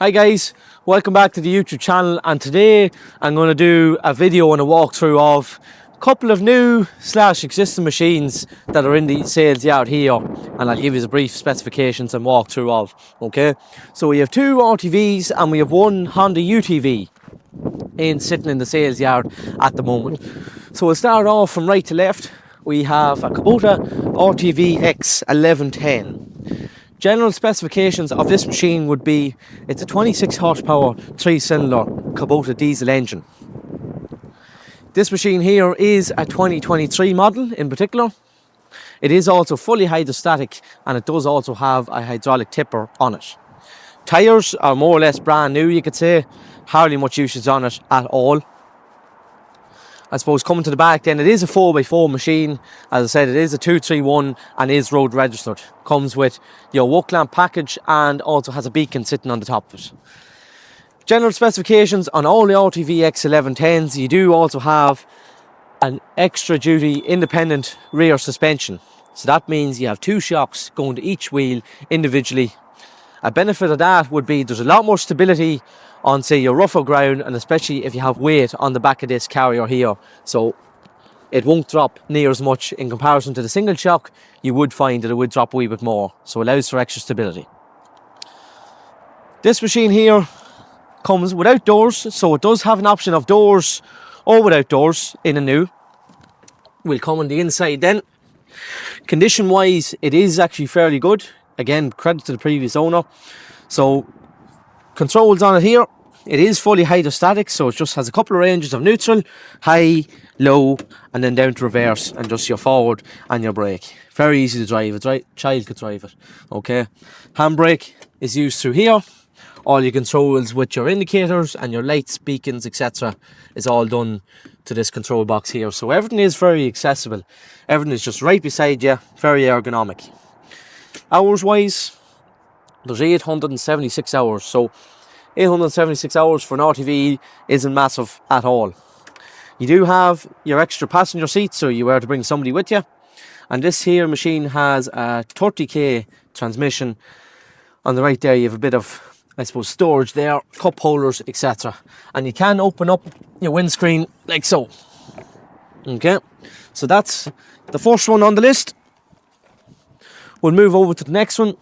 Hi guys, welcome back to the YouTube channel, and today I'm going to do a video and a walkthrough of a couple of new / existing machines that are in the sales yard here, and I'll give you the brief specifications and walkthrough of. Okay, so we have two RTVs and we have one Honda UTV sitting in the sales yard at the moment. So we'll start off from right to left. We have a Kubota RTVX1110. General specifications of this machine would be it's a 26 horsepower 3-cylinder Kubota diesel engine. This machine here is a 2023 model in particular. It is also fully hydrostatic, and it does also have a hydraulic tipper on it. Tyres are more or less brand new, you could say. Hardly much usage on it at all. I suppose coming to the back then, it is a 4x4 machine. As I said, it is a 231 and is road registered. Comes with your walk lamp package and also has a beacon sitting on the top of it. General specifications on all the RTVX1110s, you do also have an extra duty independent rear suspension. So that means you have two shocks going to each wheel individually. A benefit of that would be there's a lot more stability on, say, your rougher ground, and especially if you have weight on the back of this carrier here, so it won't drop near as much in comparison to the single shock. You would find that it would drop a wee bit more, so it allows for extra stability. This machine here comes without doors, so it does have an option of doors or without doors in a new. We'll come on the inside then. Condition wise, it is actually fairly good. Again, credit to the previous owner. So controls on it here, it is fully hydrostatic, so it just has a couple of ranges of neutral, high, low, and then down to reverse, and just your forward and your brake. Very easy to drive, a child could drive it. Okay, handbrake is used through here. All your controls with your indicators and your lights, beacons, etc. is all done to this control box here. So everything is very accessible. Everything is just right beside you, very ergonomic. Hours wise, there's 876 hours, so 876 hours for an RTV isn't massive at all. You do have your extra passenger seat, so you were to bring somebody with you. And this here machine has a 30k transmission. On the right there you have a bit of, I suppose, storage there, cup holders, etc. And you can open up your windscreen like so. Okay, so that's the first one on the list. We'll move over to the next one.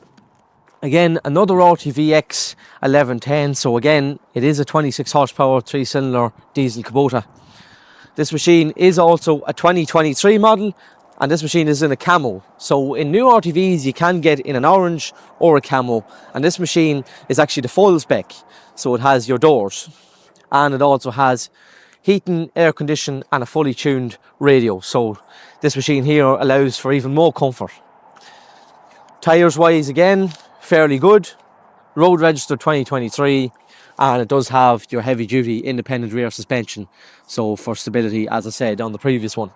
Again, another RTVX 1110. So again, it is a 26 horsepower 3-cylinder diesel Kubota. This machine is also a 2023 model, and this machine is in a camo. So in new RTVs, you can get in an orange or a camo, and this machine is actually the full spec. So it has your doors, and it also has heating, air conditioning, and a fully tuned radio. So this machine here allows for even more comfort. Tyres wise, again, fairly good, road registered 2023, and it does have your heavy duty independent rear suspension, so for stability, as I said on the previous one.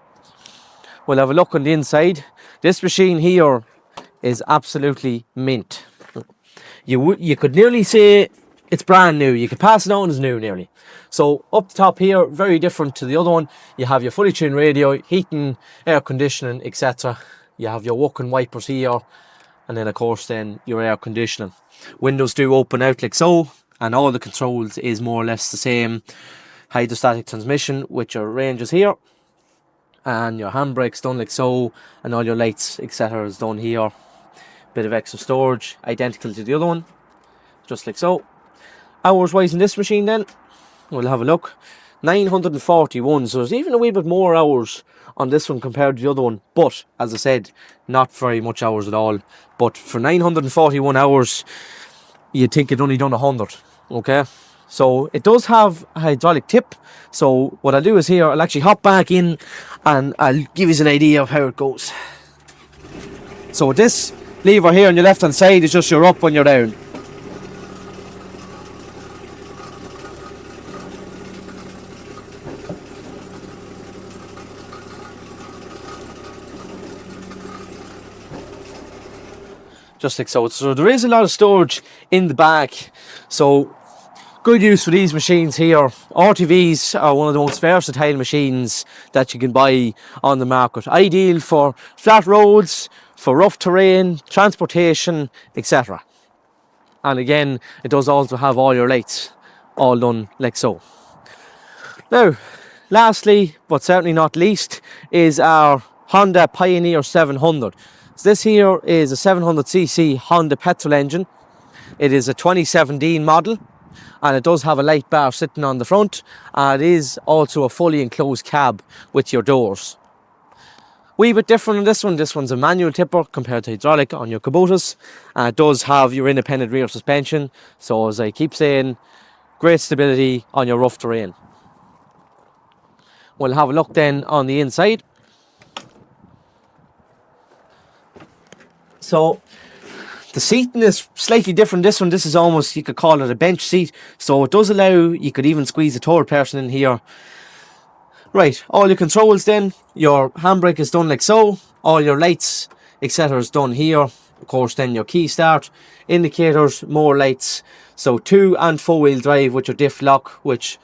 We'll have a look on the inside. This machine here is absolutely mint. You could nearly say it's brand new. You could pass it on as new nearly. So up the top here, very different to the other one. You have your fully tuned radio, heating, air conditioning, etc. You have your walking wipers here, and then of course then your air conditioning. Windows do open out like so, and all the controls is more or less the same. Hydrostatic transmission with your ranges here, and your handbrake's done like so, and all your lights, etc. is done here. Bit of extra storage, identical to the other one, just like so. Hours wise in this machine then, we'll have a look. 941, so there's even a wee bit more hours on this one compared to the other one, but as I said, not very much hours at all. But for 941 hours, you'd think it only done 100. Okay, so it does have a hydraulic tip. So what I'll do is here, I'll actually hop back in and I'll give you an idea of how it goes. So this lever here on your left hand side is just your up when you're down. Just like so. So there is a lot of storage in the back, so good use for these machines here. RTVs are one of the most versatile machines that you can buy on the market. Ideal for flat roads, for rough terrain, transportation, etc. And again, it does also have all your lights all done like so. Now, lastly, but certainly not least, is our Honda Pioneer 700. So this here is a 700cc Honda petrol engine. It is a 2017 model, and it does have a light bar sitting on the front, and it is also a fully enclosed cab with your doors. Wee bit different on this one. This one's a manual tipper compared to hydraulic on your Kubotas. It does have your independent rear suspension, so as I keep saying, great stability on your rough terrain. We'll have a look then on the inside. So the seating is slightly different. This one, this is almost, you could call it a bench seat, so it does allow, you could even squeeze a third person in here. Right, all your controls then, your handbrake is done like so, all your lights, etc. is done here. Of course then your key start, indicators, more lights. So 2 and 4 wheel drive with your diff lock, which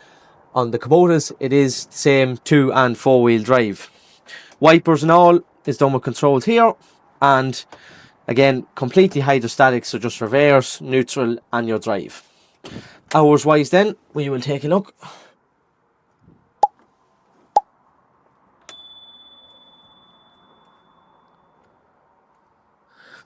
on the Kubotas it is the same 2 and 4 wheel drive. Wipers and all is done with controls here, and again completely hydrostatic, so just reverse, neutral and your drive. Hours wise then, we will take a look.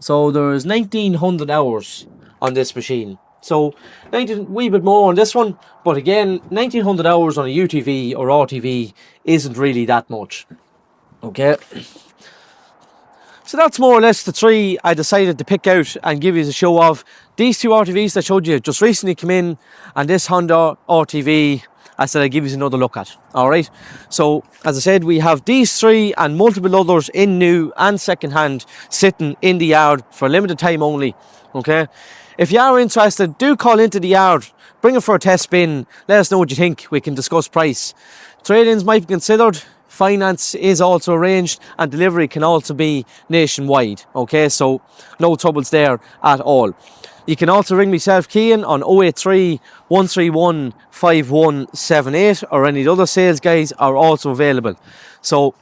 So there's 1900 hours on this machine. So 19, wee bit more on this one, but again 1900 hours on a UTV or RTV isn't really that much. Okay. So that's more or less the three I decided to pick out and give you the show of. These two RTVs that I showed you just recently came in, and this Honda RTV I said I'd give you another look at. Alright, so as I said, we have these three and multiple others in new and second hand sitting in the yard for a limited time only. Okay, if you are interested, do call into the yard, bring it for a test spin, let us know what you think. We can discuss price. Trade-ins might be considered, finance is also arranged, and delivery can also be nationwide. Okay, so no troubles there at all. You can also ring myself, Cian, on 083 131 5178, or any of the other sales guys are also available. So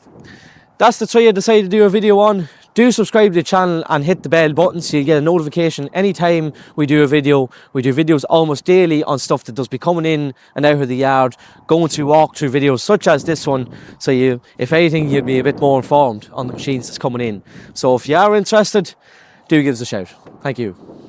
that's the three I decided to do a video on. Do subscribe to the channel and hit the bell button so you get a notification anytime we do a video. We do videos almost daily on stuff that does be coming in and out of the yard, going through walkthrough videos such as this one, so you, if anything, you'll be a bit more informed on the machines that's coming in. So if you are interested, do give us a shout. Thank you.